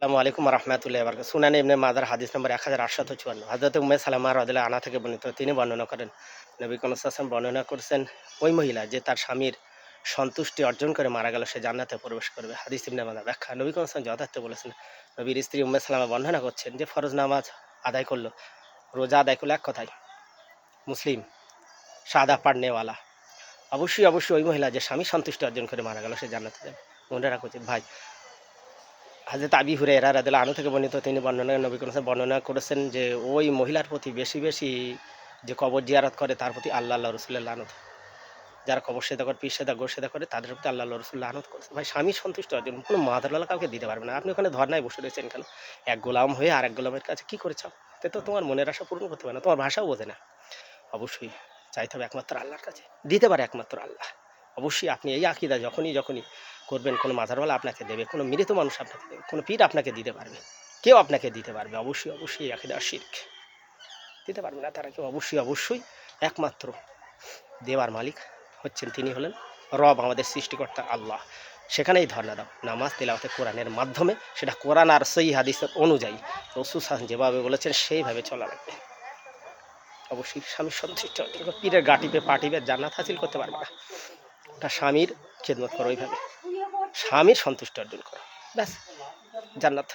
আসসালামু আলাইকুম রহমতুল্লাহ বারকাতুহু। সুনান ইবনে মাজার হাদিস নম্বর 1854। হযরত উম্মে সালামা রাদিয়াল্লাহু আনহা থেকে বর্ণিত, তিনি বর্ণনা করেন, নবী করিম সাল্লাল্লাহু আলাইহি ওয়াসাল্লাম বর্ণনা করেছেন, ওই মহিলা যে তার স্বামীর সন্তুষ্টি অর্জন করে মারা গেল, সে জান্নাতে প্রবেশ করবে। হাদিস ইবনে মাজাহ। ব্যাখ্যা: নবী করিম সাল্লাল্লাহু আলাইহি ওয়াসাল্লাম যথার্থ বলেছেন। নবীর স্ত্রী উম্মে সালামা বর্ণনা করছেন যে ফরজ নামাজ আদায় করলো, রোজা আদায় করলো, এক কথায় মুসলিম সাদা পাড়নেওয়ালা। অবশ্যই ওই মহিলা যে স্বামী সন্তুষ্টি অর্জন করে মারা গেল, সে জান্নাতে যাবে। মনে রাখা উচিত ভাই। হযরত আবী হুরায়রা রাদিয়াল্লাহু আনহু থেকে বর্ণিত, তিনি নবী করিম বর্ণনা করেছেন যে ওই মহিলার প্রতি বেশি যে কবর জিয়ারত করে, তার প্রতি আল্লাহ রাসূলের লানত। যারা কবর সেদা করে, পীর সেদা, গোর সেদা করে, তাদের প্রতি আল্লাহ রাসূল লানত করেছে। ভাই, স্বামীর সন্তুষ্ট অর্জন কোনো মাদারওয়ালা কাউকে দিতে পারবে না। আপনি ওখানে ধর্নায় বসে রয়েছেন কেন? এক গোলাম হয়ে আরেক গোলামের কাছে কি করে চাও? তে তো তোমার মনের আশা পূরণ করতে পারে না, তোমার ভাষাও বোঝে না। অবশ্যই চাইতে হবে একমাত্র আল্লাহর কাছে, দিতে পারে একমাত্র আল্লাহ। অবশ্যই আপনি এই আকীদা যখনই করবেন, কোনো মাজারওয়ালা আপনাকে দেবে, কোনো মৃত মানুষ আপনাকে দেবে, কোনো পীর আপনাকে দিতে পারবে, কেউ আপনাকে দিতে পারবে। অবশ্যই এই আকীদা শিরক। দিতে পারবে না তারা কেউ। অবশ্যই একমাত্র দেওয়ার মালিক হচ্ছেন, তিনি হলেন রব, আমাদের সৃষ্টিকর্তা আল্লাহ। সেখানেই ধর্ণা দাও, নামাজ তিলাওয়াতে কোরআনের মাধ্যমে, সেটা কোরআন আর সহিহ হাদিসের অনুযায়ী রাসূল সাল্লাল্লাহু যেভাবে বলেছেন সেইভাবে চলা লাগবে। অবশ্যই স্বামীর সন্তুষ্ট অর্জন করো। পীরের গা টিপে পা টিপে জান্নাত হাসিল করতে পারবে না। ওটা স্বামীর খেদমত করো, ওইভাবে স্বামীর সন্তুষ্ট অর্জন করো, ব্যাস জান্নাত।